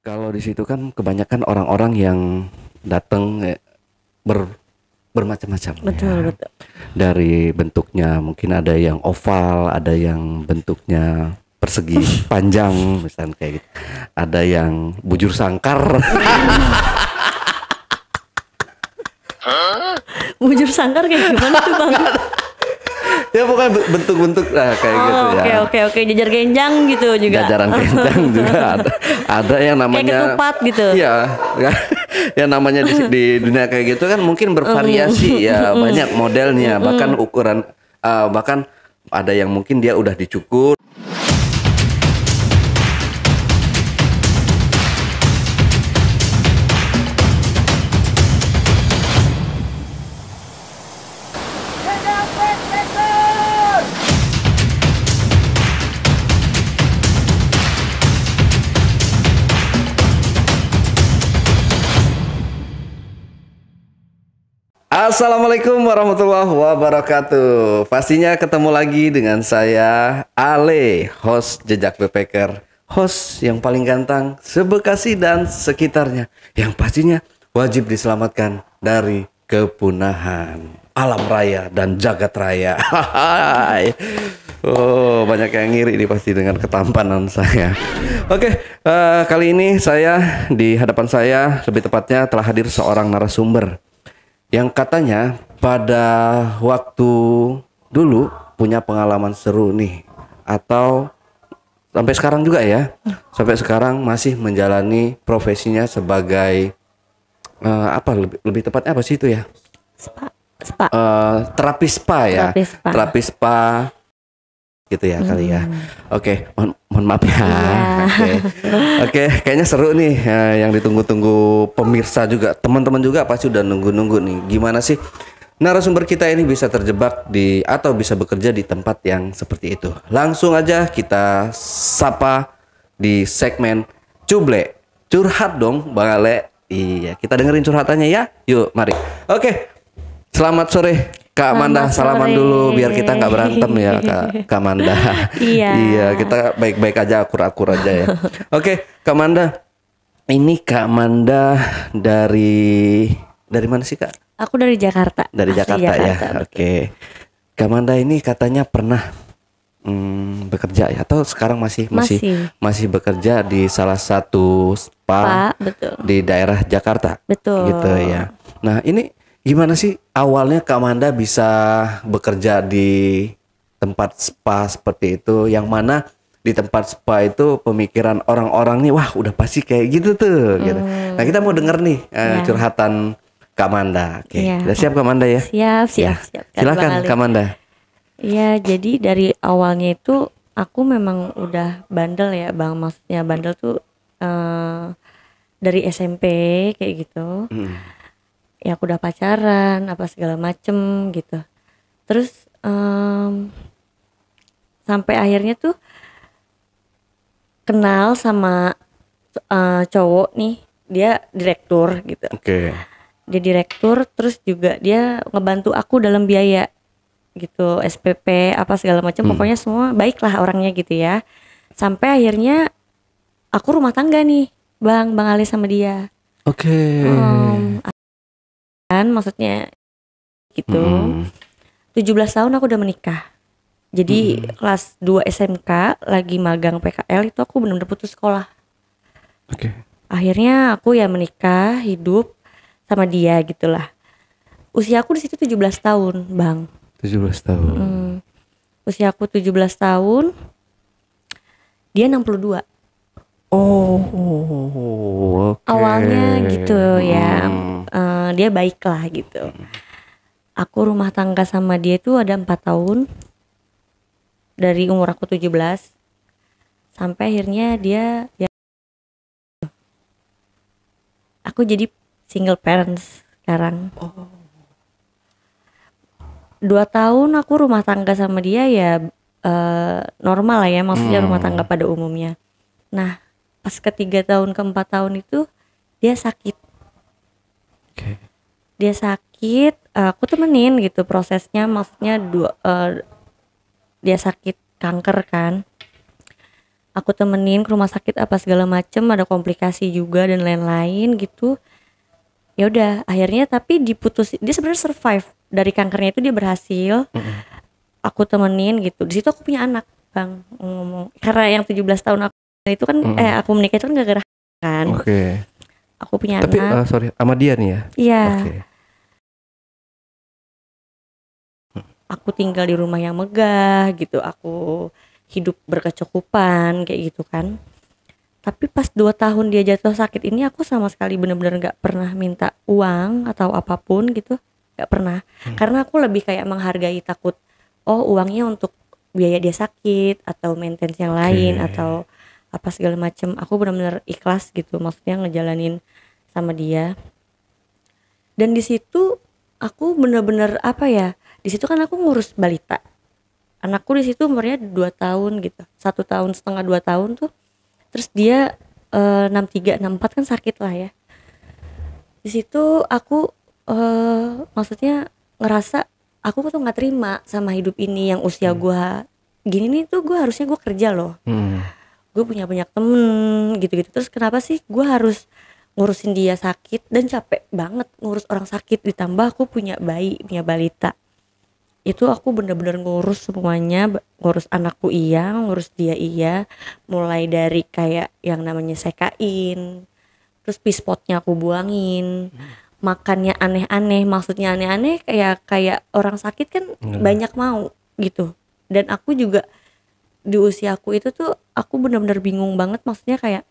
Kalau di situ kan kebanyakan orang-orang yang datang bermacam-macam Betul, ya. betul. Dari bentuknya mungkin ada yang oval, ada yang bentuknya persegi panjang misalnya kayak gitu. Ada yang bujur sangkar. Bujur sangkar kayak gimana tuh Bang? Ya pokoknya bentuk-bentuk kayak gitu ya. Oke, jajar genjang gitu juga. Jajaran kencang juga ada. Ada yang namanya Kayak ketupat gitu. Iya, yang namanya di dunia kayak gitu kan mungkin bervariasi ya, banyak modelnya, bahkan ukuran bahkan ada yang mungkin dia udah dicukur. Assalamualaikum warahmatullahi wabarakatuh. Pastinya ketemu lagi dengan saya Ale, host Jejak Backpacker, host yang paling gantang se-Bekasi dan sekitarnya, yang pastinya wajib diselamatkan dari kepunahan alam raya dan jagat raya. Oh, banyak yang ngiri nih pasti dengan ketampanan saya. Oke, kali ini saya di hadapan saya, lebih tepatnya telah hadir seorang narasumber yang katanya pada waktu dulu punya pengalaman seru nih, atau sampai sekarang juga ya, sampai sekarang masih menjalani profesinya sebagai lebih tepatnya apa sih itu ya, Spa. terapi spa ya, terapi spa gitu ya kali ya. Oke, mohon maaf ya. Oke, kayaknya seru nih yang ditunggu-tunggu pemirsa juga, teman-teman juga pasti udah nunggu-nunggu nih. Gimana sih narasumber kita ini bisa terjebak di atau bisa bekerja di tempat yang seperti itu? Langsung aja kita sapa di segmen Cuble. Curhat dong, Bang Ale. Iya, kita dengerin curhatannya ya. Yuk, mari. Oke. Selamat sore Kak Amanda, salaman dulu biar kita nggak berantem ya Kak Amanda. Iya, kita baik-baik aja, akur-akur aja ya. Oke, Kak Amanda. Ini Kak Amanda dari mana sih Kak? Aku dari Jakarta. Dari Jakarta ya. Oke. Kak Amanda ini katanya pernah bekerja ya, atau sekarang masih bekerja di salah satu spa betul, di daerah Jakarta. Betul. Gitu ya. Nah, ini gimana sih awalnya Kak Amanda bisa bekerja di tempat spa seperti itu, yang mana di tempat spa itu pemikiran orang-orang nih, wah udah pasti kayak gitu tuh gitu. Nah, kita mau denger nih curhatan Kak Amanda. Oke. Udah siap Kak Amanda ya? Siap. Silakan Kak Amanda. Iya, jadi dari awalnya itu aku memang udah bandel ya Bang. Maksudnya bandel tuh dari SMP kayak gitu. Ya aku udah pacaran apa segala macem gitu. Terus sampai akhirnya tuh kenal sama cowok nih, dia direktur gitu. Oke. Dia direktur, terus juga dia ngebantu aku dalam biaya gitu, SPP apa segala macam. Pokoknya semua baik lah orangnya gitu ya. Sampai akhirnya aku rumah tangga nih Bang Ali sama dia. Oke. Kan maksudnya gitu. 17 tahun aku udah menikah. Jadi kelas 2 SMK lagi magang PKL itu aku benar-benar putus sekolah. Oke. Akhirnya aku ya menikah, hidup sama dia gitulah. Usia aku di situ 17 tahun, Bang. 17 tahun. Usia aku 17 tahun. Dia 62. Oh, okay. Awalnya gitu ya. Dia baik lah gitu. Aku rumah tangga sama dia itu ada 4 tahun. Dari umur aku 17 sampai akhirnya dia ya, aku jadi single parents sekarang. 2 tahun aku rumah tangga sama dia ya normal lah ya, maksudnya rumah tangga pada umumnya. Nah, pas ke-3 tahun ke-4 tahun itu dia sakit. Dia sakit, aku temenin gitu prosesnya, maksudnya dia sakit kanker kan. aku temenin ke rumah sakit apa segala macem, ada komplikasi juga dan lain-lain gitu. Ya udah akhirnya tapi diputus, dia sebenarnya survive dari kankernya itu, dia berhasil. Aku temenin gitu, di situ aku punya anak Bang, ngomong karena yang 17 tahun aku itu kan aku menikah itu kan gara-gara kan. Aku punya tapi, anak. sorry, sama dia nih ya? Iya. Aku tinggal di rumah yang megah gitu, aku hidup berkecukupan kayak gitu kan. Tapi pas 2 tahun dia jatuh sakit ini, aku sama sekali bener-bener gak pernah minta uang atau apapun gitu, gak pernah. Karena aku lebih kayak menghargai, takut uangnya untuk biaya dia sakit atau maintenance yang lain atau apa segala macem. Aku benar-benar ikhlas gitu, maksudnya ngejalanin sama dia. Dan di situ aku benar-benar apa ya, di situ kan aku ngurus balita. Anakku di situ umurnya 2 tahun gitu, 1,5 tahun 2 tahun tuh. Terus dia 63 64 kan sakit lah ya. Di situ aku maksudnya ngerasa aku tuh nggak terima sama hidup ini yang usia gua gini nih, tuh gue harusnya gue kerja loh. Gue punya banyak temen gitu-gitu. Terus kenapa sih gue harus ngurusin dia sakit, dan capek banget ngurus orang sakit, ditambah aku punya bayi, punya balita. Itu aku bener-bener ngurus semuanya, ngurus anakku iya, ngurus dia iya, mulai dari kayak yang namanya sekain, terus pispotnya aku buangin, makannya aneh-aneh, maksudnya aneh-aneh kayak orang sakit kan banyak mau gitu. Dan aku juga di usia aku itu tuh aku bener-bener bingung banget, maksudnya kayak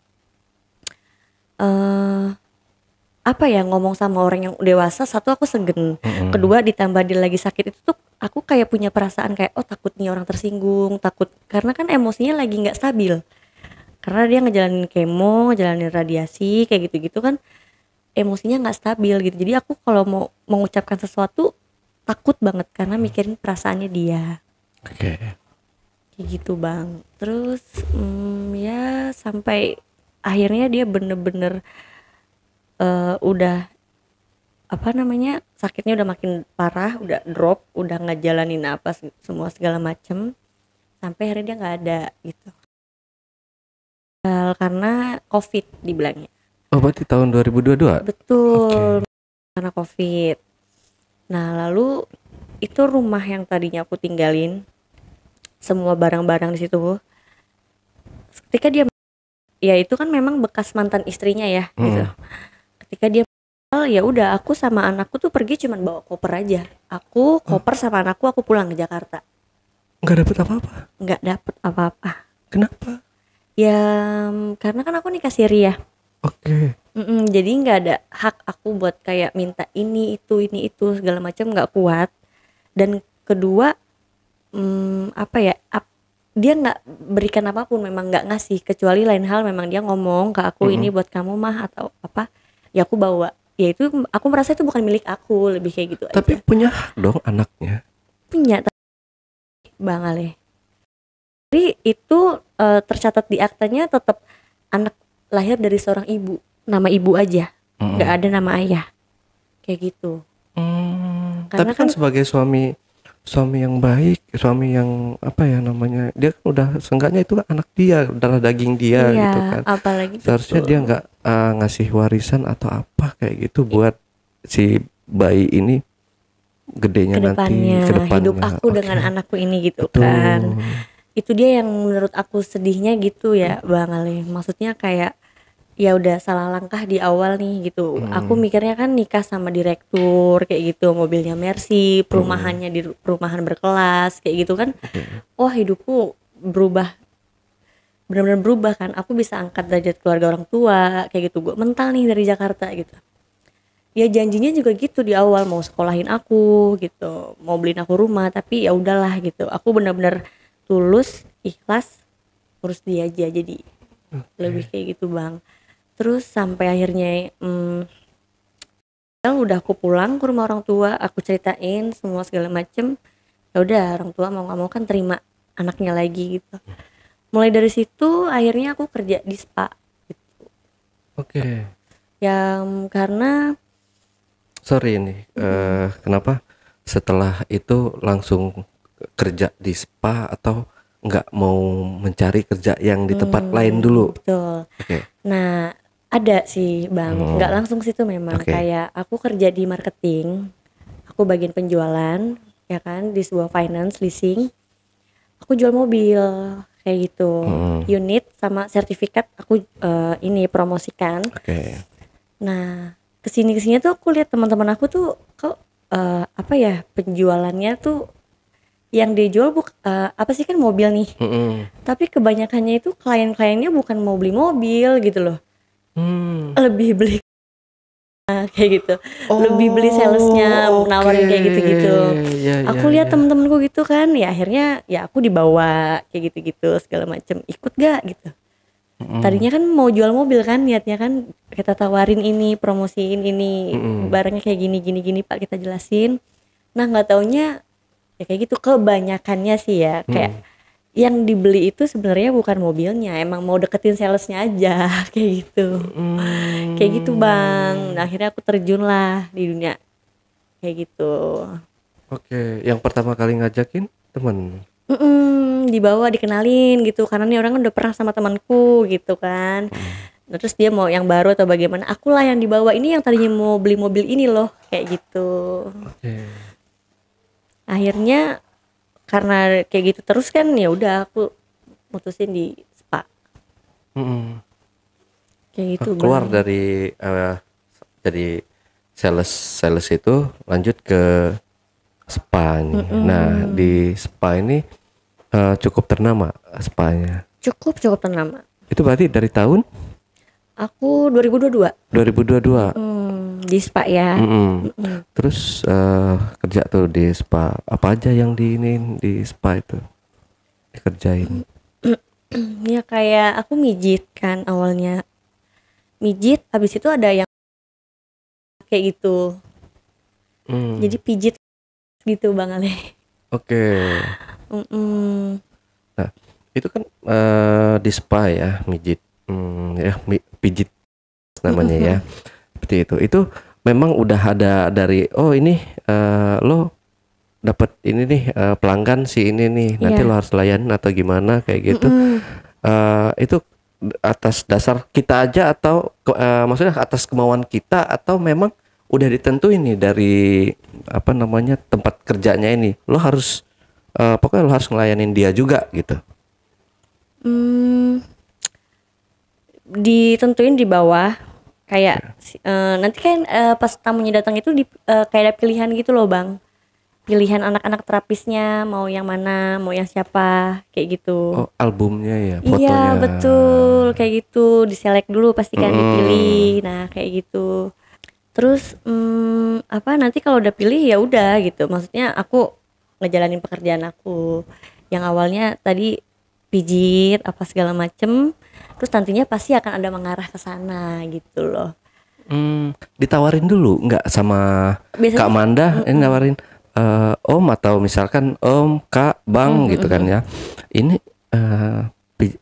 apa ya, ngomong sama orang yang dewasa. Satu, aku segen, kedua ditambah dia lagi sakit itu tuh aku kayak punya perasaan kayak takut nih orang tersinggung, takut karena kan emosinya lagi nggak stabil karena dia ngejalanin kemo, ngejalanin radiasi kayak gitu-gitu kan, emosinya nggak stabil gitu. Jadi aku kalau mau mengucapkan sesuatu takut banget karena mikirin perasaannya dia. Kayak gitu Bang. Terus ya sampai akhirnya dia bener-bener udah apa namanya, sakitnya udah makin parah, udah drop, udah nggak jalanin apa semua segala macem, sampai akhirnya dia nggak ada gitu. Karena COVID dibilangnya. Berarti tahun 2022? Betul. Karena COVID. Nah lalu itu rumah yang tadinya aku tinggalin, semua barang-barang di situ, ketika dia, ya itu kan memang bekas mantan istrinya ya gitu. Ketika dia ya udah, aku sama anakku tuh pergi cuman bawa koper aja. Aku koper sama anakku, aku pulang ke Jakarta. Nggak dapet apa-apa? Nggak dapet apa-apa. Kenapa? Ya karena kan aku nikah siri ya. Jadi nggak ada hak aku buat kayak minta ini itu segala macam, nggak kuat. Dan kedua apa ya, dia nggak berikan apapun, memang nggak ngasih, kecuali lain hal memang dia ngomong ke aku ini buat kamu mah atau apa, ya aku bawa. Ya itu aku merasa itu bukan milik aku, lebih kayak gitu. Tapi aja punya hak dong anaknya. Punya Bang Ale. Jadi itu tercatat di aktanya tetap anak lahir dari seorang ibu, nama ibu aja, nggak ada nama ayah, kayak gitu. Tapi kan sebagai suami yang baik, suami yang apa ya namanya, dia kan udah seenggaknya itu kan anak dia, darah daging dia gitu kan. Apalagi seharusnya dia nggak ngasih warisan atau apa kayak gitu buat si bayi ini gedenya nanti kedepannya. Hidup aku dengan anakku ini gitu. Betul. Kan. Itu dia yang menurut aku sedihnya gitu ya Bang Ali. Maksudnya kayak ya udah salah langkah di awal nih gitu. Aku mikirnya kan nikah sama direktur kayak gitu, mobilnya Mercy, perumahannya di perumahan berkelas kayak gitu kan. Wah hidupku berubah, benar-benar berubah kan. Aku bisa angkat derajat keluarga orang tua kayak gitu. Gue mental nih dari Jakarta gitu. Ya janjinya juga gitu di awal, mau sekolahin aku gitu, mau beliin aku rumah, tapi ya udahlah gitu. Aku benar-benar tulus, ikhlas, urus dia aja, jadi lebih kayak gitu Bang. Terus sampai akhirnya udah aku pulang ke rumah orang tua, aku ceritain semua segala macem. Ya udah, orang tua mau nggak mau kan terima anaknya lagi gitu. Mulai dari situ akhirnya aku kerja di spa gitu. Yang karena sorry nih, kenapa setelah itu langsung kerja di spa atau nggak mau mencari kerja yang di tempat lain dulu? Betul. Nah ada sih Bang, nggak langsung situ memang. Kayak aku kerja di marketing, aku bagian penjualan ya kan di sebuah finance leasing. Aku jual mobil kayak gitu, unit sama sertifikat aku ini promosikan. Nah kesini tuh aku lihat teman-teman aku tuh kok apa ya, penjualannya tuh yang dijual apa sih, kan mobil nih. Tapi kebanyakannya itu klien-kliennya bukan mau beli mobil gitu loh. Lebih beli kayak gitu. Lebih beli salesnya nawarin kayak gitu-gitu. Aku lihat temen-temenku gitu kan, ya akhirnya ya aku dibawa kayak gitu-gitu segala macem. Ikut gak gitu. Tadinya kan mau jual mobil kan, niatnya kan kita tawarin ini, promosiin ini, barangnya kayak gini Pak, kita jelasin. Nah nggak taunya ya kayak gitu, kebanyakannya sih ya kayak yang dibeli itu sebenarnya bukan mobilnya, emang mau deketin salesnya aja kayak gitu. Kayak gitu Bang. Nah akhirnya aku terjun lah di dunia kayak gitu. Yang pertama kali ngajakin temen? Dibawa, dikenalin gitu, karena nih orang udah pernah sama temanku gitu kan. Nah, terus dia mau yang baru atau bagaimana, akulah yang dibawa, ini yang tadinya mau beli mobil ini loh kayak gitu. Akhirnya karena kayak gitu terus kan, ya udah aku mutusin di spa. Kayak gitu keluar Bang. Dari jadi sales itu lanjut ke spa nih. Nah di spa ini cukup ternama spanya. Cukup ternama. Itu berarti dari tahun? Aku 2022. Di spa ya. Terus kerja tuh di spa. Apa aja yang di spa itu dikerjain? Ya kayak aku mijit kan awalnya. Mijit, habis itu ada yang kayak gitu. Jadi pijit gitu Bang Ale. Nah itu kan di spa ya, mijit, ya pijit namanya ya. Seperti itu memang udah ada dari ini lo dapat ini nih pelanggan si ini nih, nanti lo harus layanin atau gimana kayak gitu. Itu atas dasar kita aja atau maksudnya atas kemauan kita, atau memang udah ditentuin nih dari apa namanya tempat kerjanya ini, lo harus pokoknya lo harus ngelayanin dia juga gitu? Ditentuin di bawah kayak nanti kan pas tamunya datang itu kayak ada pilihan gitu loh Bang, pilihan anak-anak terapisnya mau yang mana, mau yang siapa kayak gitu. Albumnya ya, fotonya. Iya betul, kayak gitu, diselek dulu pasti kan, dipilih. Nah kayak gitu. Terus apa, nanti kalau udah pilih ya udah gitu, maksudnya aku ngejalanin pekerjaan aku yang awalnya tadi pijit apa segala macem, terus nantinya pasti akan ada mengarah ke sana gitu loh. Ditawarin dulu nggak sama biasanya, Kak Manda ini nawarin Om, atau misalkan Om, Kak, Bang gitu kan ya, ini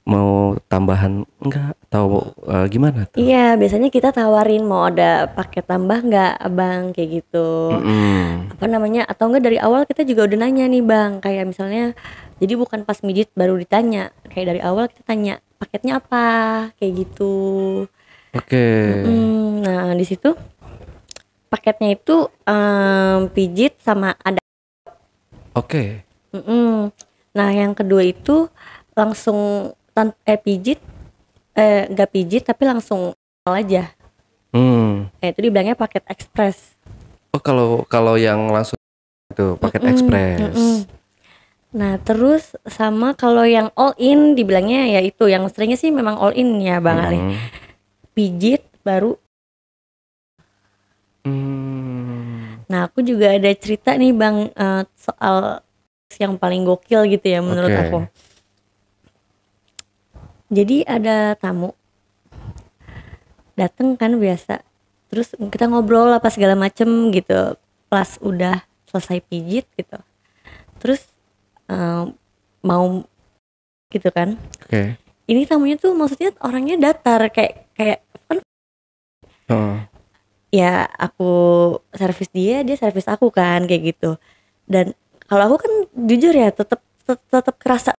mau tambahan enggak atau gimana tuh? Iya biasanya kita tawarin mau ada paket tambah nggak Abang kayak gitu. Apa namanya, atau enggak dari awal kita juga udah nanya nih Bang, kayak misalnya jadi bukan pas mijit baru ditanya, kayak dari awal kita tanya paketnya apa kayak gitu. Nah di situ paketnya itu pijit sama ada. Nah yang kedua itu langsung pijit nggak pijit tapi langsung aja. Itu dibilangnya paket ekspres. Kalau yang langsung itu paket ekspres. Nah terus sama kalau yang all in dibilangnya ya itu yang seringnya sih memang all in ya Bang Ali. Pijit baru. Nah aku juga ada cerita nih Bang soal yang paling gokil gitu ya menurut aku. Jadi ada tamu dateng kan biasa, terus kita ngobrol apa segala macem gitu, pas udah selesai pijit gitu, terus mau gitu kan. Ini tamunya tuh maksudnya orangnya datar kayak kan. Ya aku servis dia servis aku kan kayak gitu. Dan kalau aku kan jujur ya tetap kerasa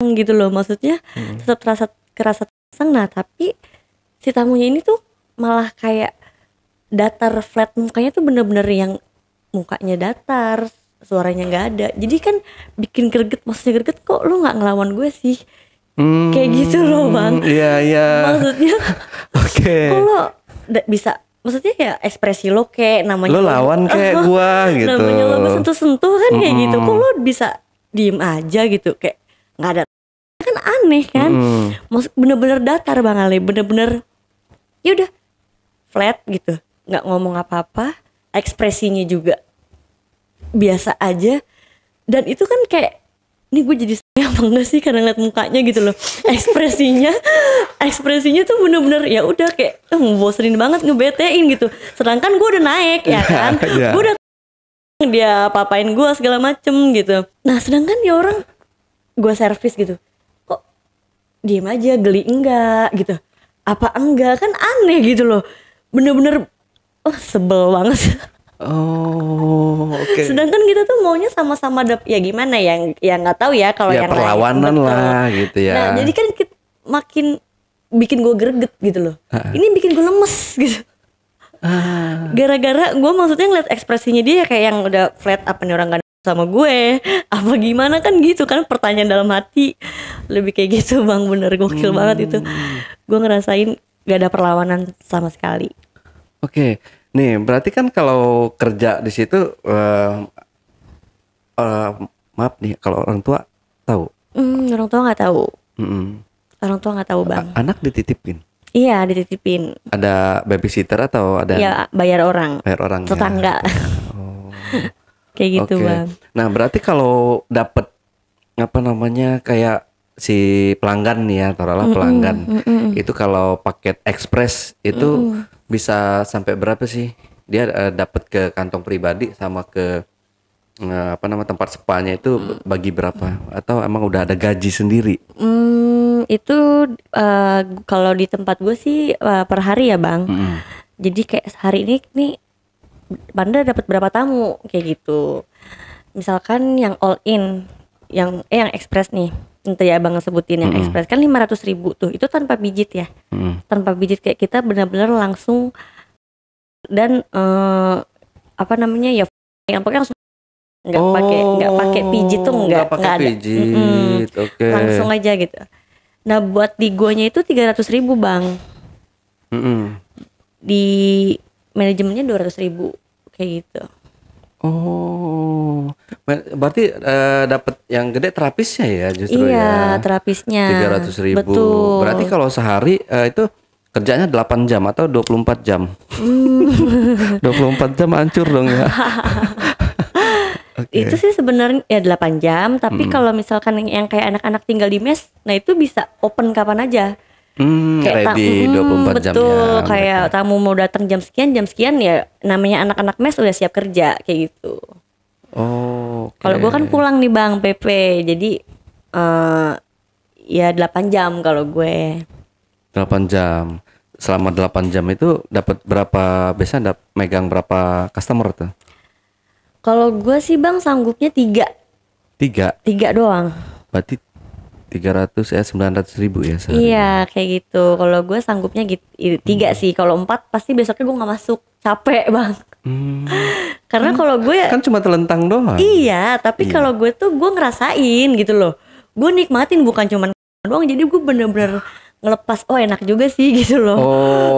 seneng gitu loh, maksudnya tetap kerasa seneng. Nah tapi si tamunya ini tuh malah kayak datar, flat, mukanya tuh bener-bener yang mukanya datar, suaranya nggak ada, jadi kan bikin greget. Maksudnya greget, kok lu nggak ngelawan gue sih, kayak gitu loh bang. Iya. Maksudnya Oke. kok lo bisa, maksudnya ya ekspresi lo kayak namanya lo lawan kayak gua gitu, namanya lo sentuh-sentuh kan kayak gitu, kok lo bisa diem aja gitu, kayak nggak ada, kan aneh kan. Maksud bener-bener datar bang Ale, bener-bener ya udah flat gitu, nggak ngomong apa-apa, ekspresinya juga biasa aja. Dan itu kan kayak, ini gue jadi sayang apa enggak sih karena ngeliat mukanya gitu loh. Ekspresinya tuh bener-bener ya udah kayak bosenin banget, ngebetein gitu. Sedangkan gue udah naik ya kan, gue udah dia papain gue segala macem gitu. Nah sedangkan ya orang gue servis gitu, kok diem aja, geli enggak gitu, apa enggak, kan aneh gitu loh. Bener-bener sebel banget. Oke. Sedangkan kita tuh maunya sama-sama ya gimana ya nggak tahu ya kalau ya, yang perlawanan lain, lah gitu ya. Nah jadi kan makin bikin gue greget gitu loh. Ini bikin gue lemes gitu. Gara-gara gue maksudnya ngeliat ekspresinya dia kayak yang udah flat, apa nih orang gak sama gue apa gimana kan gitu kan, pertanyaan dalam hati lebih kayak gitu bang. Bener gokil banget itu, gue ngerasain gak ada perlawanan sama sekali. Oke. Nih berarti kan kalau kerja di situ maaf nih, kalau orang tua tahu? Orang tua nggak tahu. Orang tua nggak tahu bang. Anak dititipin? Iya dititipin. Ada babysitter atau ada? Ya bayar orang. Bayar orang. Tetangga. Ya. Kayak gitu bang. Nah berarti kalau dapet apa namanya kayak si pelanggan nih ya, taruhlah pelanggan itu kalau paket ekspres itu bisa sampai berapa sih dia dapat ke kantong pribadi sama ke apa nama tempat spanya itu bagi berapa, atau emang udah ada gaji sendiri? Itu kalau di tempat gue sih per hari ya bang. Jadi kayak hari ini nih Panda dapat berapa tamu kayak gitu. Misalkan yang all in, yang ekspres nih, nanti ya abang sebutin yang ekspres kan 500.000 tuh, itu tanpa pijit ya. Tanpa pijit, kayak kita benar-benar langsung dan apa namanya ya, yang pakai langsung nggak pakai pijit tuh nggak ada. Langsung aja gitu. Nah buat di guanya itu 300.000 bang. Di manajemennya 200.000 kayak gitu. Berarti dapat yang gede terapisnya ya justru. Iya, ya terapisnya 300.000. Betul. Berarti kalau sehari itu kerjanya 8 jam atau 24 jam? 24 jam hancur dong ya. Itu sih sebenarnya ya 8 jam, tapi kalau misalkan yang kayak anak-anak tinggal di mes, nah itu bisa open kapan aja. Kayak ready 24 jam betul, ya. Kayak tamu mau datang jam sekian ya, namanya anak-anak mes udah siap kerja kayak gitu. Kalau gue kan pulang nih bang PP, jadi ya 8 jam kalau gue. 8 jam. Selama 8 jam itu dapat berapa, biasanya megang berapa customer tuh? Kalau gue sih bang sanggupnya 3 doang. Berarti 900.000 ya sehari. Iya kayak gitu. Kalau gue sanggupnya gitu 3 sih. Kalau 4 pasti besoknya gue nggak masuk, capek bang. Karena kalau gue kan cuma telentang doang. Iya, tapi kalau gue tuh gue ngerasain gitu loh. Gue nikmatin, bukan cuma doang. Jadi gue bener-bener ngelepas, enak juga sih gitu loh.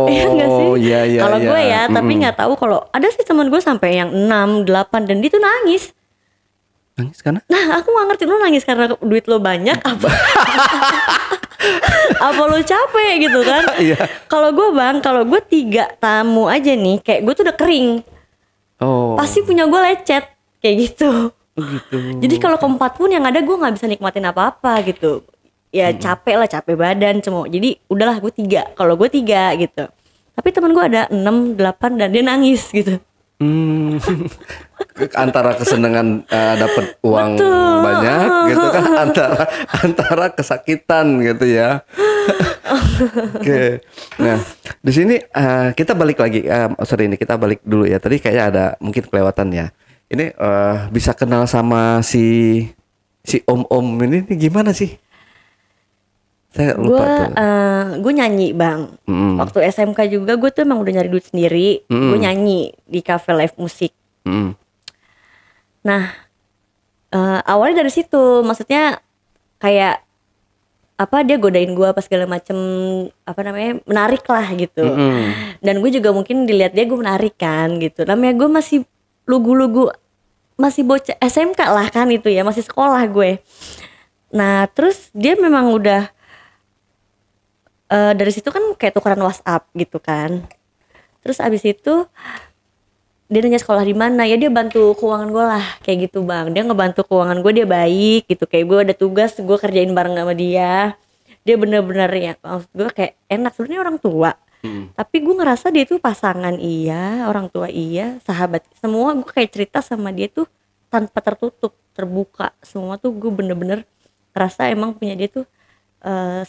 Iya nggak sih? Iya. Kalau gue ya, tapi nggak tahu kalau ada sih teman gue sampai yang 6, 8 dan dia tuh nangis. Nangis karena? Nah, aku nggak ngerti, lo nangis karena duit lo banyak apa? Apa lo capek gitu kan? Kalau gue bang, kalau gue 3 tamu aja nih, kayak gue tuh udah kering. Pasti punya gue lecet kayak gitu. Jadi kalau keempat pun yang ada gue nggak bisa nikmatin apa-apa gitu. Ya capek lah, capek badan semua. Jadi udahlah gue 3. Kalau gue 3 gitu. Tapi teman gue ada 6, 8 dan dia nangis gitu. Antara kesenangan dapat uang banyak gitu kan, antara kesakitan gitu ya. Oke. Nah, di sini kita balik lagi. Ini kita balik dulu ya. Tadi kayaknya ada mungkin kelewatan ya. Ini bisa kenal sama si om-om ini gimana sih? Saya lupa tuh. Gue nyanyi bang. Waktu SMK juga gue tuh emang udah nyari duit sendiri. Gue nyanyi di cafe live musik. Nah awalnya dari situ, maksudnya kayak apa, dia godain gue apa segala macem, apa namanya, menarik lah gitu. Dan gue juga mungkin dilihat dia gue menarik kan gitu. Namanya gue masih lugu-lugu, masih bocah SMK lah kan itu ya, masih sekolah gue. Nah terus dia memang udah dari situ kan kayak tukeran WhatsApp gitu kan. Terus abis itu dia nanya sekolah di mana, ya dia bantu keuangan gue lah kayak gitu bang. Dia ngebantu keuangan gue, dia baik gitu, kayak gue ada tugas gue kerjain bareng sama dia. Dia bener-bener ya, maksud gue kayak enak. Sebenarnya orang tua, tapi gue ngerasa dia tuh pasangan iya, orang tua iya, sahabat semua. Gue kayak cerita sama dia tuh tanpa tertutup, terbuka semua tuh. Gue bener-bener ngerasa emang punya dia tuh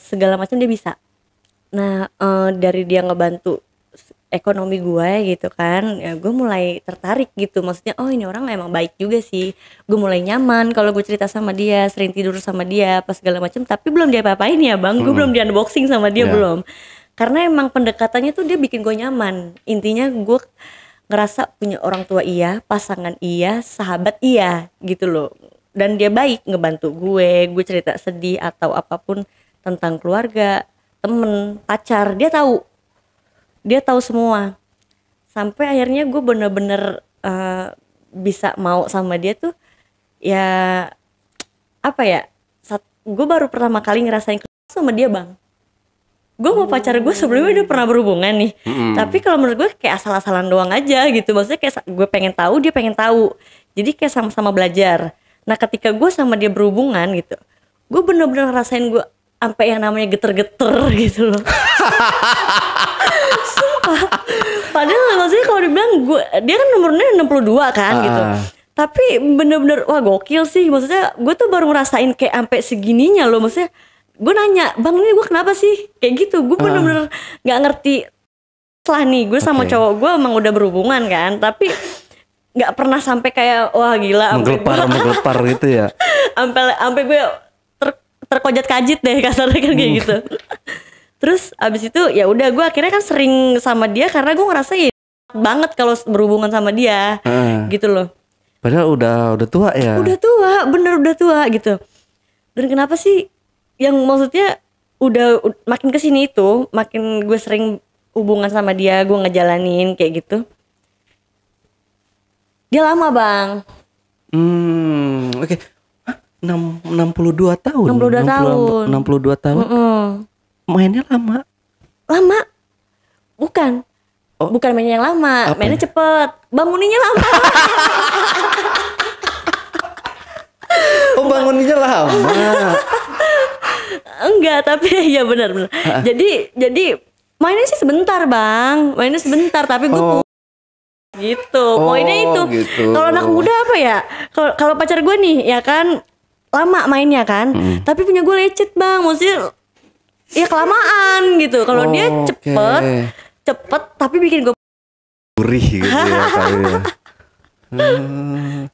segala macam dia bisa. Nah dari dia ngebantu ekonomi gue gitu kan, ya gue mulai tertarik gitu. Maksudnya oh ini orang emang baik juga sih. Gue mulai nyaman kalau gue cerita sama dia, sering tidur sama dia apa segala macam. Tapi belum dia apa-apain ya bang. Gue belum di unboxing sama dia, belum. Karena emang pendekatannya tuh dia bikin gue nyaman. Intinya gue ngerasa punya orang tua iya, pasangan iya, sahabat iya gitu loh. Dan dia baik ngebantu gue cerita sedih atau apapun tentang keluarga, temen, pacar, dia tahu semua. Sampai akhirnya gue bener-bener bisa mau sama dia tuh ya apa ya, gue baru pertama kali ngerasain sama dia bang. Gue mau pacar gue sebelumnya udah pernah berhubungan nih, tapi kalau menurut gue kayak asal-asalan doang aja gitu. Maksudnya kayak gue pengen tahu, dia pengen tahu, jadi kayak sama-sama belajar. Nah ketika gue sama dia berhubungan gitu, gue bener-bener ngerasain gue sampai yang namanya geter-geter gitu loh. Sumpah. Padahal maksudnya kalau dibilang dia kan nomornya 62 kan gitu. Tapi bener-bener wah gokil sih. Maksudnya gue tuh baru ngerasain kayak sampai segininya loh. Maksudnya gue nanya, bang ini gue kenapa sih kayak gitu. Gue bener-bener gak ngerti. Setelah nih gue sama cowok gue emang udah berhubungan kan, tapi gak pernah sampai kayak wah gila menggelepar gitu ya. Sampai gue terkojat kajit deh kasarnya kan kayak gitu. Terus abis itu ya udah gue akhirnya kan sering sama dia karena gue ngerasa ya banget kalau berhubungan sama dia gitu loh. Padahal udah tua ya. Udah tua, bener udah tua gitu. Dan kenapa sih yang maksudnya udah makin kesini itu makin gue sering hubungan sama dia, gue ngejalanin kayak gitu. Dia lama bang. Oke. 62 tahun. 62 tahun. 62 tahun. Mainnya lama. Bukan. Bukan mainnya yang lama. Mainnya ya? cepet. Banguninnya lama. Oh banguninnya lama. Enggak, tapi ya benar. Jadi mainnya sih sebentar bang. Mainnya sebentar tapi gue gitu. Poinnya itu. Gitu. Kalau anak muda apa ya? Kalau pacar gue nih ya kan lama mainnya kan, tapi punya gue lecet bang, maksudnya ya kelamaan gitu. Kalau dia cepet tapi bikin gue gurih gitu ya kali ya.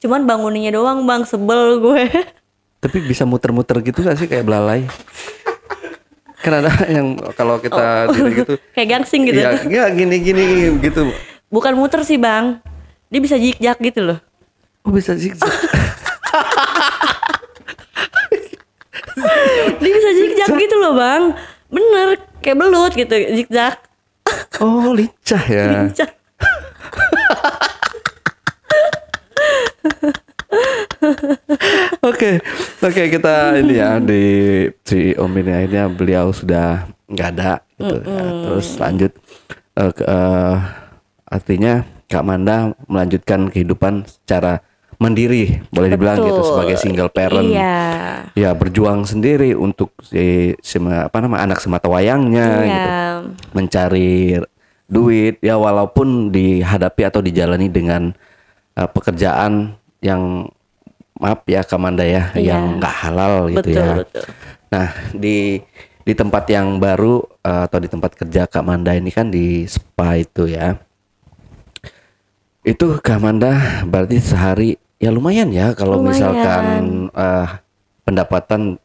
Cuman banguninnya doang bang, sebel gue. Tapi bisa muter-muter gitu gak sih kayak belalai? Kan ada yang kalau kita diri gitu kayak gangsing gitu. Iya gini gitu. Bukan muter sih bang, dia bisa zigzag gitu loh. Oh bisa zigzag. Dia bisa zigzag gitu loh bang. Bener kayak belut gitu, zigzag. Oh lincah ya. Lincah. Oke, kita ini ya di si Om ini akhirnya beliau sudah nggak ada gitu ya. Terus lanjut artinya Kak Manda melanjutkan kehidupan secara mandiri, boleh dibilang gitu, sebagai single parent. Iya. Ya berjuang sendiri untuk anak semata wayangnya gitu. Mencari duit ya walaupun dihadapi atau dijalani dengan pekerjaan yang maaf ya Kak Manda ya, yang nggak halal gitu. Betul. Nah di tempat yang baru atau di tempat kerja Kak Manda ini kan di spa itu ya. Itu Kak Manda berarti sehari ya lumayan ya kalau misalkan pendapatan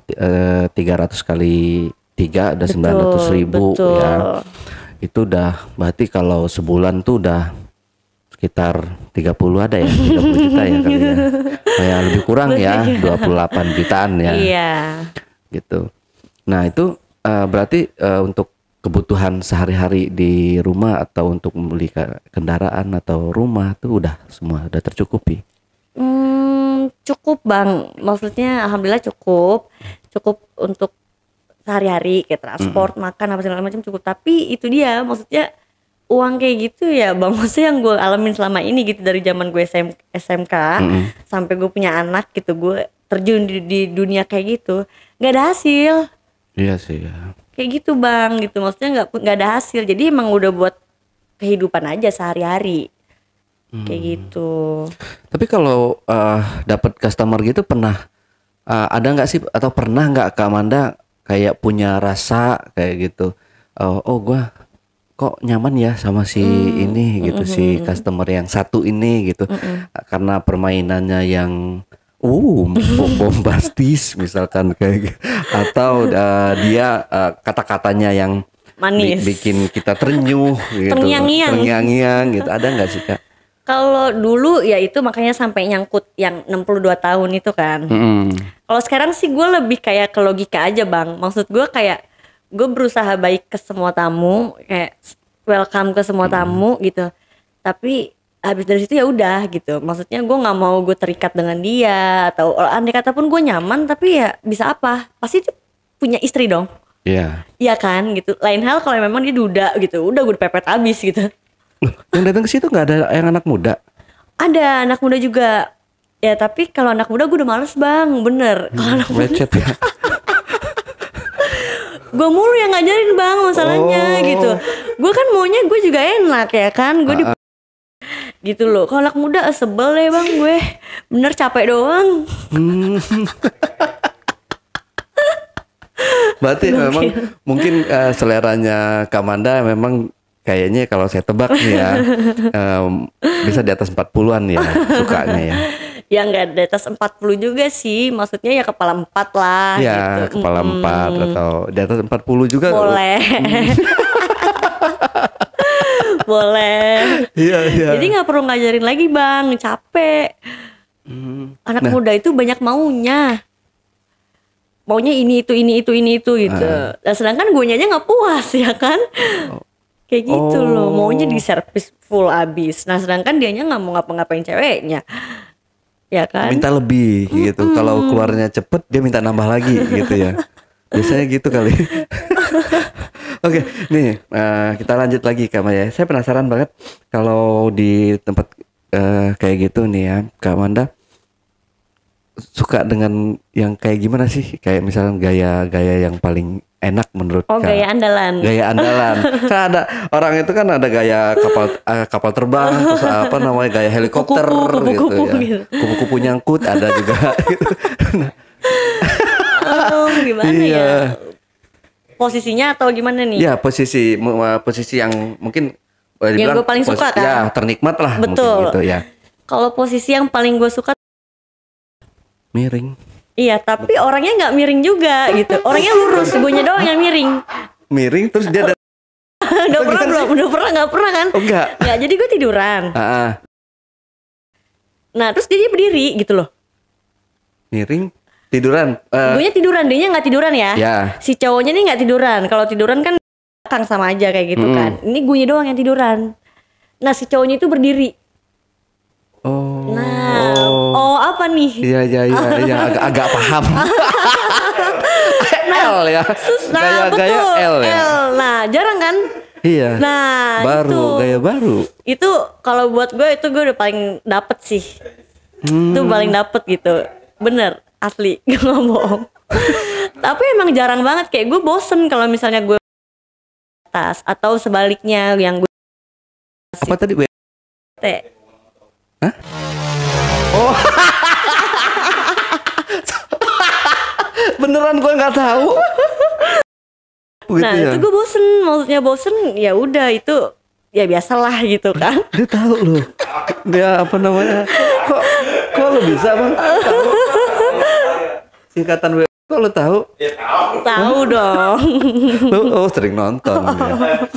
300 kali 3 udah 900.000 ya. Itu udah berarti kalau sebulan tuh udah sekitar 30 ada ya, 30 juta ya kali ya. Kayak lebih kurang ya, 28 jutaan ya. Iya. Gitu. Nah, itu berarti untuk kebutuhan sehari-hari di rumah atau untuk membeli kendaraan atau rumah tuh udah semua udah tercukupi. Cukup Bang, maksudnya alhamdulillah cukup untuk sehari-hari kayak transport, makan apa segala macam cukup. Tapi itu dia, maksudnya uang kayak gitu ya Bang, maksudnya yang gue alamin selama ini gitu dari zaman gue SMK sampai gue punya anak gitu, gue terjun di dunia kayak gitu, nggak ada hasil. Iya sih ya. Kayak gitu Bang, gitu maksudnya nggak ada hasil, jadi emang udah buat kehidupan aja sehari-hari. Kayak gitu. Tapi kalau dapat customer gitu pernah ada nggak sih atau pernah nggak Kak Amanda kayak punya rasa kayak gitu, oh gua kok nyaman ya sama si ini gitu, si customer yang satu ini gitu, karena permainannya yang bombastis misalkan kayak gitu, atau dia kata-katanya yang manis bikin kita terenyuh gitu, terngiang-ngiang gitu, ada nggak sih Kak? Kalau dulu ya itu makanya sampai nyangkut yang 62 tahun itu kan. Kalau sekarang sih gue lebih kayak ke logika aja Bang. Maksud gue kayak gue berusaha baik ke semua tamu, kayak welcome ke semua tamu gitu. Tapi habis dari situ ya udah gitu. Maksudnya gue nggak mau gue terikat dengan dia, atau andai kata pun gue nyaman tapi ya bisa apa? Pasti dia punya istri dong. Iya. Iya kan gitu. Lain hal kalau memang dia duda gitu, udah gue pepet abis gitu. Loh, yang datang ke situ nggak ada yang anak muda? Ada anak muda juga. Ya tapi kalau anak muda gue udah males Bang, bener. Kalau anak muda ya. gue mulu yang ngajarin Bang masalahnya gitu. Gue kan maunya gue juga enak ya kan, gue gitu loh. Kalau anak muda sebel deh Bang gue, bener capek doang. Berarti memang mungkin seleranya Kak Amanda memang kayaknya kalau saya tebak nih ya bisa di atas 40-an ya sukanya ya. Ya nggak di atas 40 juga sih, maksudnya ya kepala 4 lah ya, gitu. Kepala 4 atau di atas 40 juga. Boleh. Boleh. Iya. Jadi nggak perlu ngajarin lagi Bang, capek. Anak muda itu banyak maunya ini itu gitu. Dan sedangkan gue aja nggak puas ya kan. Kayak gitu loh, maunya di servis full abis. Nah sedangkan dianya nggak mau ngapa-ngapain ceweknya, ya kan? Minta lebih gitu. Kalau keluarnya cepet dia minta nambah lagi gitu ya. Biasanya gitu kali. Oke, nih kita lanjut lagi Kak Maya. Saya penasaran banget kalau di tempat kayak gitu nih ya, Kak Amanda suka dengan yang kayak gimana sih? Kayak misalnya gaya yang paling enak menurut gaya andalan. Gaya andalan. Kan ada orang itu kan ada gaya kapal terbang, terus apa namanya gaya helikopter gitu ya. Kupu-kupu nyangkut ada juga gitu. Gimana ya? Posisinya atau gimana nih? Ya, posisi yang mungkin yang gue paling suka kan? Ya, ternikmat lah. Betul. Mungkin gitu ya. Kalau posisi yang paling gue suka miring. Iya, tapi orangnya nggak miring juga gitu. Orangnya lurus, guenya doang yang miring. Miring terus dia Udah nggak pernah kan? Oh, enggak. Ya, jadi gue tiduran. Nah, terus dia berdiri gitu loh. Miring, tiduran. Guenya tiduran, dianya nggak tiduran ya. Si cowoknya nih nggak tiduran. Kalau tiduran kan belakang sama aja kayak gitu kan. Ini guenya doang yang tiduran. Nah, si cowoknya itu berdiri. Apa nih? Iya, agak paham. L ya. Gaya L ya. Nah, jarang kan? Iya. Nah, gaya baru. Itu kalau buat gue itu gue udah paling dapet sih. Itu paling dapet gitu. Bener, asli, gak ngomong. Tapi emang jarang banget, kayak gue bosen kalau misalnya gue atas atau sebaliknya yang gue. Apa tadi gue? Hah? Beneran gue nggak tahu. Nah gitu ya? Itu gue bosen, maksudnya bosen ya udah itu ya biasalah gitu kan. Dia tahu loh. Dia apa namanya? Kok lo bisa Bang? Singkatan Kok lo tahu? Ya tahu. Tahu dong. Lo sering nonton ya.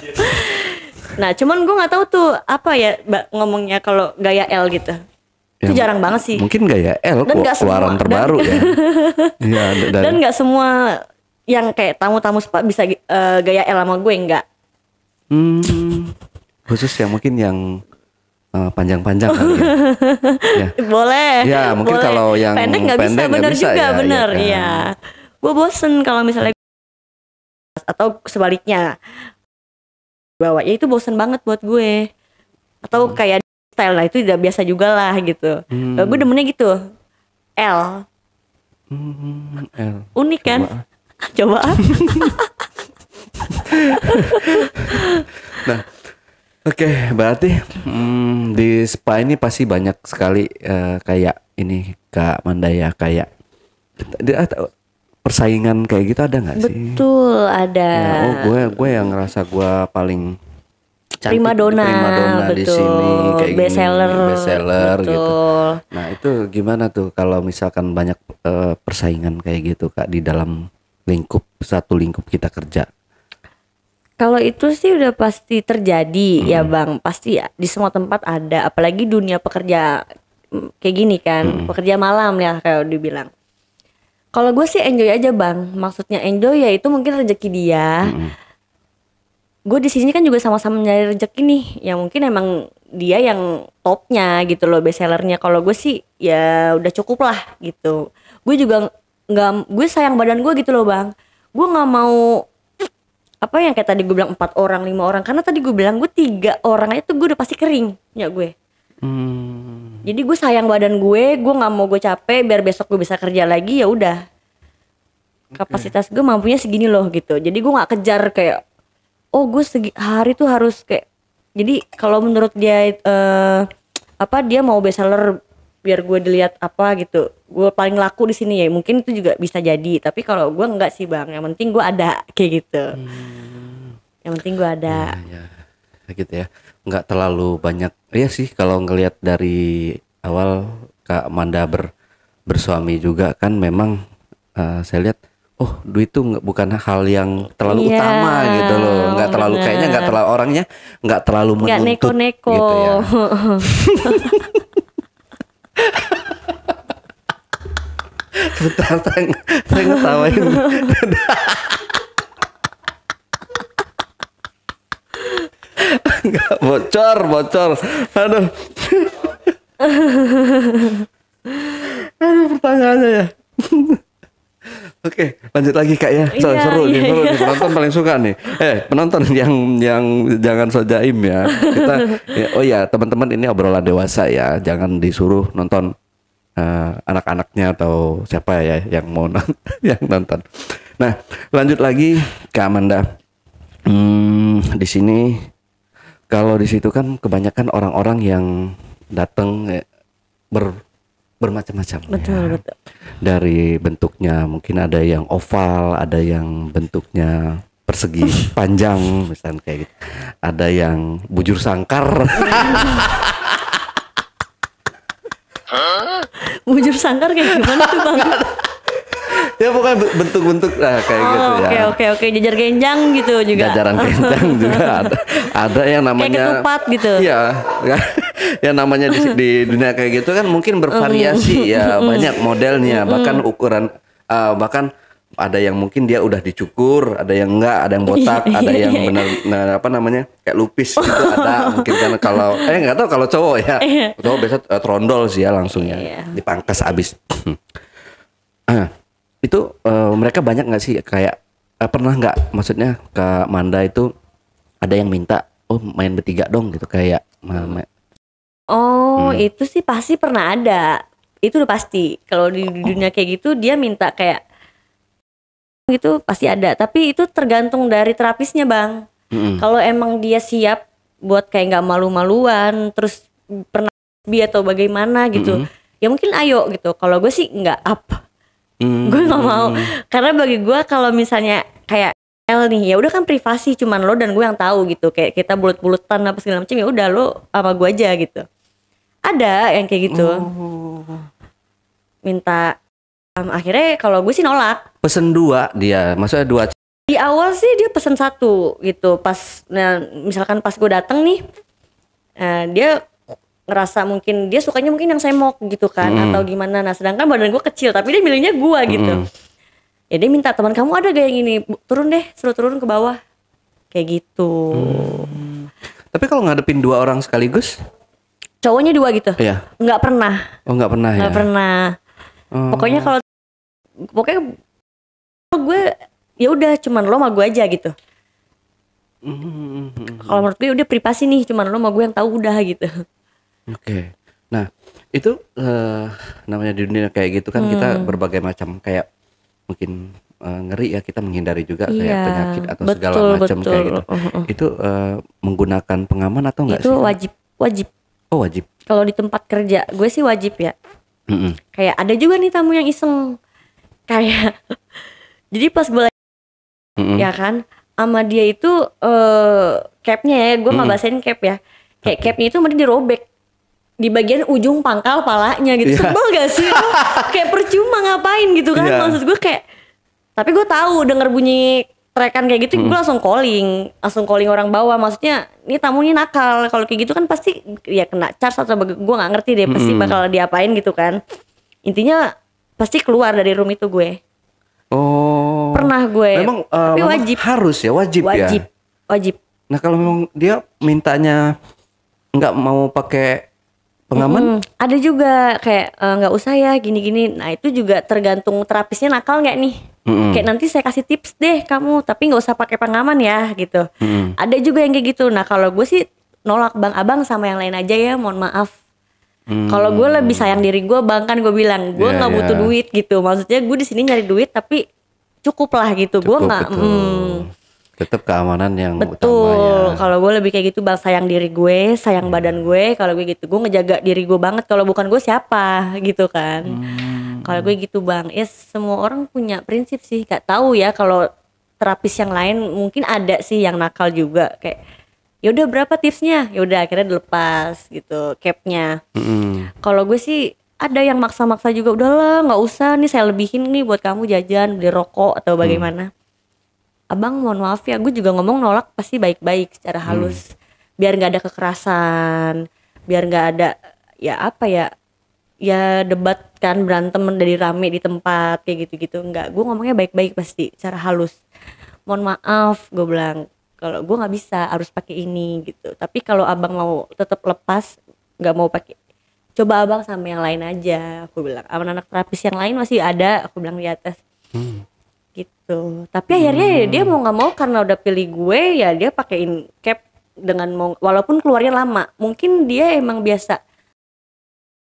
Nah, cuman gue nggak tahu tuh apa ya ngomongnya kalau gaya L gitu. Itu jarang banget sih. Mungkin gaya L Dan keluaran terbaru ya. Iya, dan nggak semua yang kayak tamu-tamu spa bisa gaya L sama gue, enggak. Khusus yang mungkin yang panjang-panjang kali ya. Ya. Boleh. Ya, mungkin boleh. kalau yang pendek nggak bisa, bener juga, ya, bener. ya kan? Iya. Gue bosen kalau misalnya atau sebaliknya bawa, ya itu bosen banget buat gue. Atau kayak style lah, itu tidak biasa juga lah gitu. Gue demennya gitu. L. L. Unik kan? Coba. Nah, oke, berarti di spa ini pasti banyak sekali kayak ini Kak Mandaya, kayak persaingan kayak gitu ada nggak sih? Betul, ada. Ya, gue yang ngerasa gue paling cantik, prima donna di sini kayak best seller betul. Gitu. Nah itu gimana tuh kalau misalkan banyak persaingan kayak gitu Kak di dalam satu lingkup kita kerja? Kalau itu sih udah pasti terjadi ya Bang, pasti di semua tempat ada, apalagi dunia pekerja kayak gini kan, pekerja malam ya kayak dibilang. Kalau gue sih enjoy aja Bang, maksudnya enjoy ya itu mungkin rezeki dia. Gue di sini kan juga sama-sama nyari rezeki nih, ya mungkin emang dia yang topnya gitu loh, best sellernya. Kalau gue sih ya udah cukup lah gitu. Gue juga gue sayang badan gue gitu loh Bang. Gue nggak mau apa yang kayak tadi gue bilang 4 orang 5 orang, karena tadi gue bilang gue 3 orang aja tuh gue udah pasti kering ya gue. Jadi gue sayang badan gue nggak mau gue capek biar besok gue bisa kerja lagi, ya udah. Kapasitas gue mampunya segini loh gitu. Jadi gue nggak kejar kayak gue hari tuh harus kayak. Jadi kalau menurut dia dia mau best seller biar gue dilihat apa gitu, gue paling laku di sini ya, mungkin itu juga bisa jadi. Tapi kalau gue enggak sih Bang, yang penting gue ada kayak gitu. Yang penting gue ada. Ya, gitu ya, nggak terlalu banyak. Iya sih kalau ngelihat dari awal Kak Manda bersuami juga kan memang saya lihat duit itu bukan hal yang terlalu utama gitu loh, nggak terlalu bener. Kayaknya nggak terlalu orangnya nggak terlalu menuntut neko-neko. Gitu ya. Sebentar saya ngetawain. Enggak, bocor. Aduh. Aduh pertanyaannya ya. Oke, lanjut lagi Kak ya. Seru nih. Penonton paling suka nih. Penonton yang jangan so jaim ya. Kita teman-teman ini obrolan dewasa ya. Jangan disuruh nonton anak-anaknya atau siapa ya yang mau yang nonton. Nah, lanjut lagi Kak Amanda. Di sini kalau di situ kan kebanyakan orang-orang yang datang bermacam-macam. Betul. Dari bentuknya mungkin ada yang oval, ada yang bentuknya persegi panjang misalnya kayak gitu. Ada yang bujur sangkar. Bujur sangkar kayak gimana tuh Bang? Ya pokoknya bentuk-bentuk kayak gitu ya. Oke, jajar genjang gitu juga. Jajaran genjang juga ada yang namanya kayak ketupat gitu. Iya. Ya namanya di dunia kayak gitu kan mungkin bervariasi ya, banyak modelnya, bahkan ukuran bahkan ada yang mungkin dia udah dicukur, ada yang enggak, ada yang botak, ada yang benar kayak lupis gitu ada. Mungkin kan kalau enggak tahu kalau cowok ya. Cowok biasa trondol sih ya langsung ya. Dipangkas abis. Itu mereka banyak nggak sih kayak pernah nggak, maksudnya Kak Manda itu ada yang minta main bertiga dong gitu kayak itu sih pasti pernah ada, itu udah pasti. Kalau di dunia kayak gitu dia minta kayak gitu pasti ada, tapi itu tergantung dari terapisnya Bang. Kalau emang dia siap buat kayak nggak malu-maluan terus pernah atau bagaimana gitu, ya mungkin ayo gitu. Kalau gue sih nggak apa. Gue nggak mau, karena bagi gue kalau misalnya kayak nih ya udah kan privasi, cuman lo dan gue yang tahu gitu. Kayak kita bulut-bulutan apa segala macam, ya udah lo sama gue aja gitu. Ada yang kayak gitu, minta Akhirnya kalau gue sih nolak. Pesen 2 dia, maksudnya 2. Di awal sih dia pesen 1 gitu. Pas misalkan pas gue dateng nih, dia ngerasa mungkin dia sukanya mungkin yang semok gitu kan, atau gimana. Nah sedangkan badan gue kecil, tapi dia milihnya gue gitu. Ya dia minta, teman kamu ada gak yang ini, turun deh, suruh turun ke bawah, kayak gitu. Tapi kalau ngadepin 2 orang sekaligus, cowoknya 2 gitu? Iya. Nggak pernah. Oh nggak pernah ya? Nggak pernah. Pokoknya gue ya udah cuman lo sama gue aja gitu. Kalau menurut gue udah privasi nih, cuman lo sama gue yang tahu udah gitu. Oke. Nah itu namanya di dunia kayak gitu kan, kita berbagai macam kayak mungkin ngeri ya, kita menghindari juga kayak penyakit atau segala macam kayak gitu. Itu menggunakan pengaman atau enggak sih? Itu wajib. Oh wajib. Kalau di tempat kerja gue sih wajib ya. Kayak ada juga nih tamu yang iseng kayak jadi pas gue ya kan sama dia itu capnya ya, gue nggak bahasain cap ya, kayak capnya itu mending dirobek di bagian ujung pangkal palanya gitu. Sebel gak sih lo? Kayak percuma ngapain gitu kan. Maksud gue kayak, tapi gue tahu denger bunyi trekan kayak gitu, gue langsung calling orang bawah. Maksudnya ini tamunya nakal, kalau kayak gitu kan pasti ya kena charge atau gue nggak ngerti deh, pasti bakal diapain gitu kan. Intinya pasti keluar dari room itu gue. Oh. Pernah gue. Memang, tapi memang wajib. Harus ya, wajib ya. Wajib. Nah kalau memang dia mintanya nggak mau pakai pengaman, ada juga kayak nggak usah ya gini-gini. Nah itu juga tergantung terapisnya nakal nggak nih. Kayak nanti saya kasih tips deh kamu, tapi nggak usah pakai pengaman ya gitu. Ada juga yang kayak gitu. Nah kalau gue sih nolak, bang, abang sama yang lain aja ya, mohon maaf. Kalau gue lebih sayang diri gue, bang, kan gue bilang gue nggak butuh duit gitu. Maksudnya gue di sini nyari duit tapi cukup lah gitu. Gue nggak. Tetap keamanan yang betul. Utamanya. Kalau gue lebih kayak gitu, bang, sayang diri gue, sayang badan gue. Kalau gue gitu, gue ngejaga diri gue banget. Kalau bukan gue siapa gitu kan. Kalau gue gitu, bang. Ya semua orang punya prinsip sih. Gak tahu ya kalau terapis yang lain mungkin ada sih yang nakal juga kayak. Yaudah berapa tipsnya? Yaudah akhirnya dilepas gitu capnya. Kalau gue sih ada yang maksa-maksa juga, udahlah nggak usah nih, saya lebihin nih buat kamu jajan, beli rokok atau bagaimana. Abang mohon maaf ya, gue juga ngomong nolak pasti baik-baik secara halus, biar nggak ada kekerasan, biar nggak ada ya apa ya debat kan, berantem dari rame di tempat kayak gitu-gitu. Nggak, gue ngomongnya baik-baik pasti secara halus. Mohon maaf, gue bilang. Kalau gue nggak bisa, harus pakai ini gitu. Tapi kalau abang mau tetap lepas, nggak mau pakai, coba abang sama yang lain aja. Aku bilang, anak terapis yang lain masih ada. Aku bilang di atas, gitu. Tapi akhirnya dia mau nggak mau karena udah pilih gue, ya dia pakein cap dengan walaupun keluarnya lama. Mungkin dia emang biasa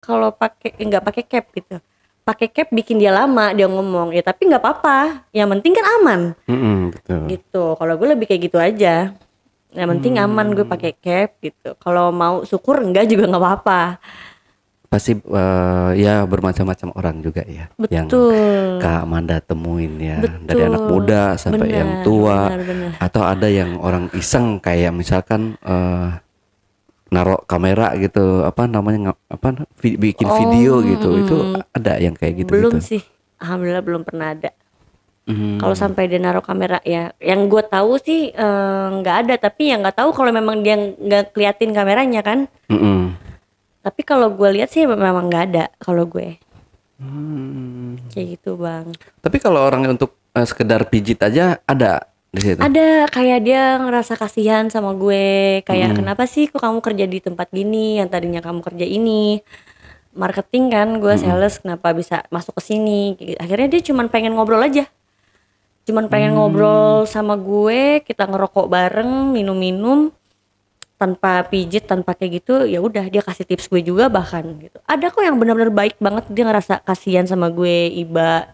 kalau nggak pakai cap gitu. Pakai cap bikin dia lama, dia ngomong ya, tapi nggak apa-apa, yang penting kan aman. Betul. Gitu. Kalau gue lebih kayak gitu aja, yang penting aman, gue pakai cap gitu. Kalau mau syukur, enggak juga nggak apa-apa. Pasti ya bermacam-macam orang juga ya. Betul. Yang Kak Amanda temuin ya. Betul. Dari anak muda sampai yang tua. Bener. Atau ada yang orang iseng kayak misalkan narok kamera gitu, apa namanya, bikin video gitu. Itu ada yang kayak gitu. Belum sih, alhamdulillah belum pernah ada. Kalau sampai dia naruh kamera ya, yang gue tahu sih nggak ada. Tapi yang nggak tahu kalau memang dia nggak keliatin kameranya kan. Tapi kalau gue lihat sih memang nggak ada kalau gue. Kayak gitu, bang. Tapi kalau orang untuk sekedar pijit aja ada di situ. Ada, kayak dia ngerasa kasihan sama gue, kayak kenapa sih kok kamu kerja di tempat gini yang tadinya kamu kerja ini marketing kan, gue sales, kenapa bisa masuk ke sini. Akhirnya dia cuman pengen ngobrol aja, cuman pengen ngobrol sama gue, kita ngerokok bareng, minum-minum tanpa pijit, tanpa kayak gitu. Ya udah, dia kasih tips gue juga bahkan gitu. Ada kok yang benar-benar baik banget, dia ngerasa kasihan sama gue, iba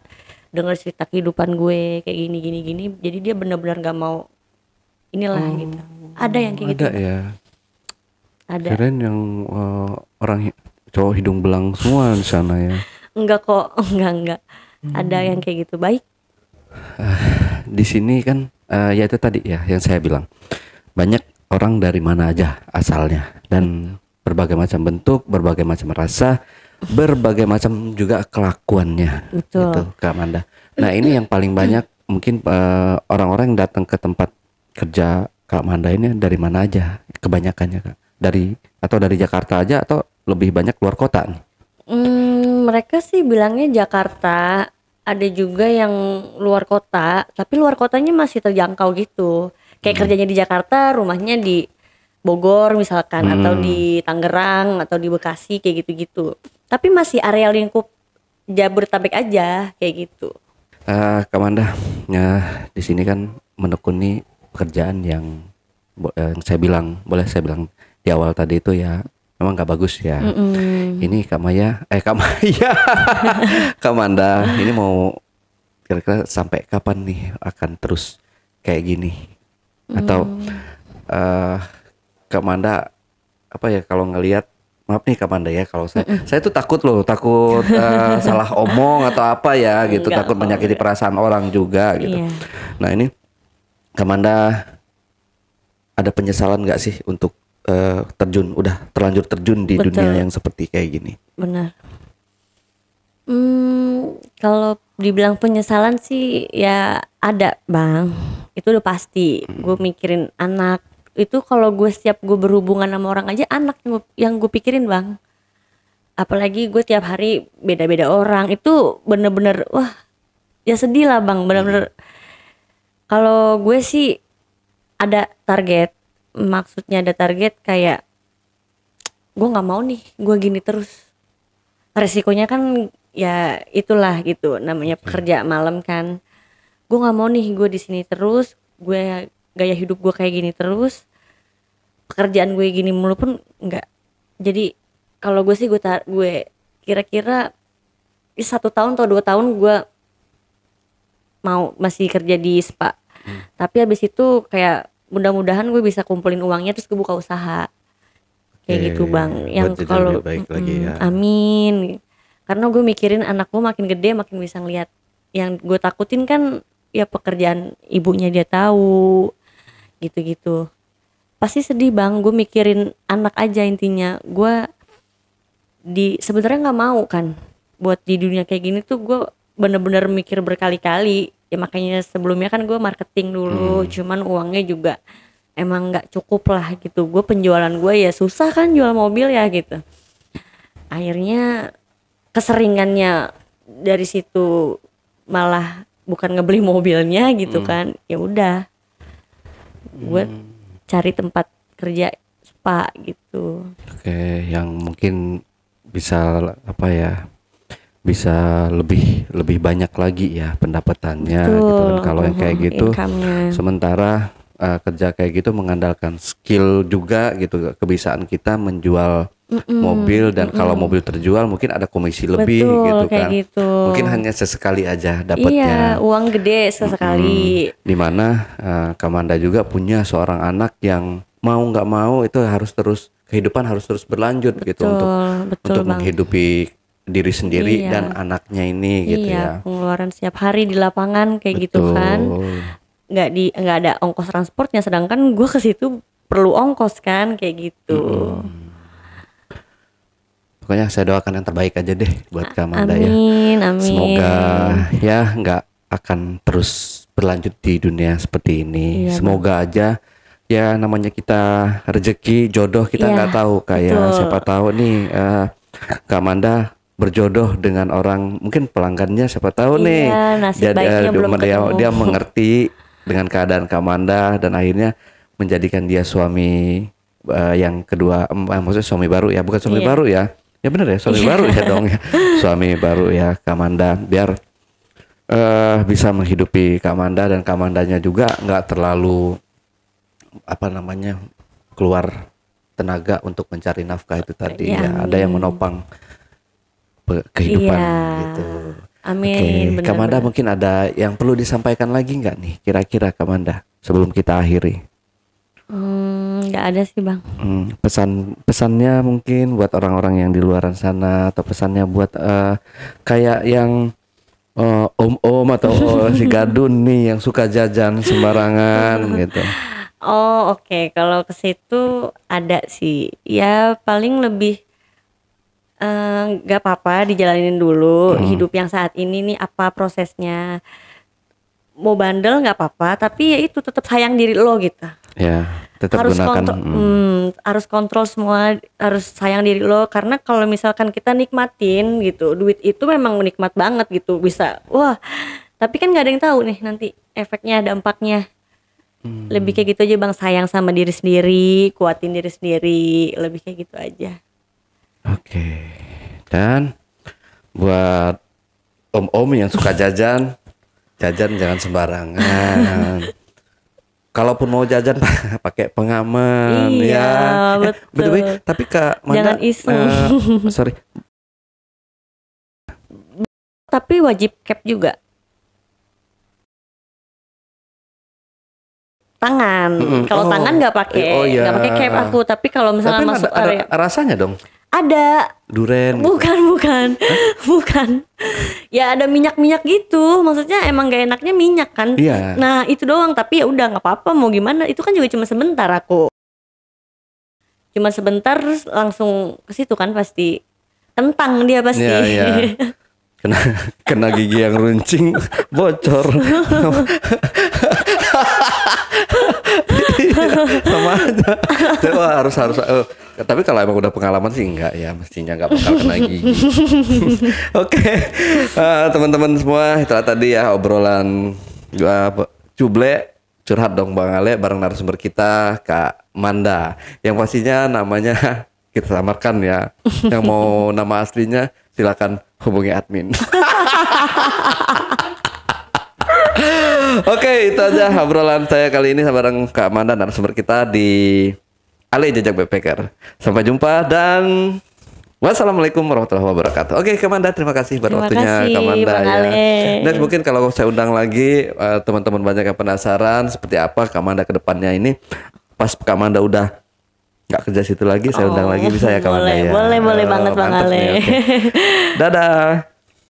dengar cerita kehidupan gue kayak gini. Jadi dia benar-benar nggak mau inilah gitu. Ada yang kayak gitu. Ada ya. Ada. Kirain yang orang cowok hidung belang semua di sana ya. Enggak kok, enggak. Ada yang kayak gitu, baik. Di sini kan ya itu tadi ya yang saya bilang, banyak orang dari mana aja asalnya dan berbagai macam bentuk, berbagai macam rasa, berbagai macam juga kelakuannya. Betul. Gitu Kak Amanda. Nah ini yang paling banyak mungkin orang-orang yang datang ke tempat kerja Kak Amanda ini dari mana aja kebanyakannya Kak? Dari Jakarta aja atau lebih banyak luar kota nih? Mereka sih bilangnya Jakarta, ada juga yang luar kota, tapi luar kotanya masih terjangkau gitu. Kayak kerjanya di Jakarta, rumahnya di Bogor misalkan, atau di Tangerang, atau di Bekasi kayak gitu-gitu. Tapi masih area lingkup Jabodetabek aja kayak gitu. Kak Amanda, ya di sini kan menekuni pekerjaan yang saya bilang, boleh saya bilang di awal tadi itu ya memang nggak bagus ya. Ini Kak Maya, Kak Maya, Kak Amanda, ini mau kira-kira sampai kapan nih akan terus kayak gini? Atau Kak Amanda apa ya kalau ngelihat, maaf nih Kak Amanda ya kalau saya tuh takut salah omong atau apa ya gitu. Enggak, takut menyakiti perasaan orang juga gitu. Iya. Nah ini Kak Amanda ada penyesalan nggak sih untuk terlanjur terjun di Betul. dunia yang seperti kayak gini? Benar. Kalau dibilang penyesalan sih ya ada Bang, itu udah pasti. Gue mikirin anak, itu kalau gue setiap gue berhubungan sama orang aja anak yang gue pikirin Bang. Apalagi gue tiap hari beda-beda orang, itu bener-bener wah ya sedih lah Bang, bener-bener. Kalau gue sih ada target, maksudnya ada target kayak gue nggak mau nih gue gini terus. Resikonya kan ya itulah gitu, namanya pekerja malam kan. Gue nggak mau nih gue di sini terus, gue gaya hidup gue kayak gini terus, pekerjaan gue gini mulu pun nggak. Jadi kalau gue sih gue kira-kira 1 tahun atau 2 tahun gue mau masih kerja di spa. Tapi habis itu kayak mudah-mudahan gue bisa kumpulin uangnya terus gue buka usaha. Kayak gitu Bang. Yang kalau amin. Karena gue mikirin anak gue makin gede makin bisa ngeliat. Yang gue takutin kan ya pekerjaan ibunya dia tahu. Gitu-gitu. Pasti sedih Bang, gue mikirin anak aja intinya. Gue sebenarnya nggak mau kan buat di dunia kayak gini tuh. Gue bener-bener mikir berkali-kali. Ya makanya sebelumnya kan gue marketing dulu, cuman uangnya juga emang nggak cukup lah gitu. Gue penjualan gue ya susah kan jual mobil ya gitu. Akhirnya keseringannya dari situ malah bukan ngebeli mobilnya gitu kan. Ya udah, gue cari tempat kerja spa gitu. Oke, yang mungkin bisa apa ya? Bisa lebih banyak lagi ya pendapatannya. Betul. Gitu kan kalau yang kayak gitu. Sementara kerja kayak gitu mengandalkan skill juga gitu, kebiasaan kita menjual mobil dan kalau mobil terjual mungkin ada komisi lebih. Betul, gitu kayak kan. Gitu. Mungkin hanya sesekali aja dapatnya. Iya, uang gede sesekali. Dimana Kak Amanda juga punya seorang anak yang mau nggak mau itu kehidupan harus terus berlanjut. Betul, gitu untuk menghidupi diri sendiri dan anaknya ini gitu ya. Pengeluaran setiap hari di lapangan kayak gitu kan. Nggak ada ongkos transportnya, sedangkan gue ke situ perlu ongkos kan kayak gitu. Pokoknya saya doakan yang terbaik aja deh buat Kak Amanda ya. Amin. Semoga ya nggak akan terus berlanjut di dunia seperti ini. Semoga aja ya namanya kita rezeki jodoh kita nggak tahu kayak siapa tahu nih Kak Amanda berjodoh dengan orang mungkin pelanggannya siapa tahu nih. Dia mengerti dengan keadaan Kak Amanda dan akhirnya menjadikan dia suami yang kedua, maksudnya suami baru ya, bukan suami baru ya. Ya benar ya, suami baru ya dong ya. Suami baru ya Kak Amanda, biar bisa menghidupi Kak Amanda dan Kak Amandanya juga nggak terlalu keluar tenaga untuk mencari nafkah itu tadi ya. Ada yang menopang kehidupan gitu. Amin. Kak Amanda mungkin ada yang perlu disampaikan lagi nggak nih kira-kira Kak Amanda sebelum kita akhiri? Nggak ada sih Bang. Pesannya mungkin buat orang-orang yang di luaran sana atau pesannya buat kayak yang om-om atau si gadun nih yang suka jajan sembarangan gitu. Oh oke. Kalau ke situ ada sih ya, paling lebih nggak apa-apa dijalanin dulu hidup yang saat ini nih, apa prosesnya. Mau bandel nggak apa-apa, tapi ya itu tetap sayang diri lo gitu. Ya, tetap Harus gunakan. harus kontrol semua, harus sayang diri lo, karena kalau misalkan kita nikmatin gitu, duit itu memang menikmat banget gitu, bisa wah, tapi kan nggak ada yang tahu nih nanti efeknya, dampaknya. Lebih kayak gitu aja Bang, sayang sama diri sendiri, kuatin diri sendiri, lebih kayak gitu aja. Oke. Dan buat om-om yang suka jajan jangan sembarangan. Kalaupun mau jajan pakai pengaman. Iya, ya. betul. Tapi Kak Manda, jangan iseng. Sorry. Tapi wajib cap juga. Tangan. Kalau tangan nggak pakai, nggak pakai cap aku. Tapi kalau misalnya masuk area, rasanya dong. Ada. Duren. Bukan. Ya ada minyak gitu. Maksudnya emang gak enaknya minyak kan. Iya. Nah itu doang. Tapi ya udah nggak apa-apa. Mau gimana? Itu kan juga cuma sebentar aku. Cuma sebentar terus langsung ke situ kan pasti. Kentang dia pasti. Iya. Kena gigi yang runcing bocor. Sama aja. Coba harus tapi kalau emang udah pengalaman sih enggak ya, mestinya enggak bakal kena gigi. Oke. Teman-teman semua, itulah tadi ya obrolan cuble curhat dong Bang Ale bareng narasumber kita Kak Manda. Yang pastinya namanya kita samarkan ya. Yang mau nama aslinya silakan hubungi admin. Oke, itu aja obrolan saya kali ini bareng Kak Manda narasumber kita di Ale Jejak Backpacker. Sampai jumpa dan wassalamualaikum warahmatullahi wabarakatuh. Oke, Kak Manda, terima kasih buat waktunya Kak Manda ya. Dan mungkin kalau saya undang lagi teman-teman banyak yang penasaran seperti apa Kak Manda ke depannya ini. Pas Kak Manda udah nggak kerja situ lagi, saya undang lagi bisa ya Kak Manda ya. Boleh banget Bang Ale. Dadah.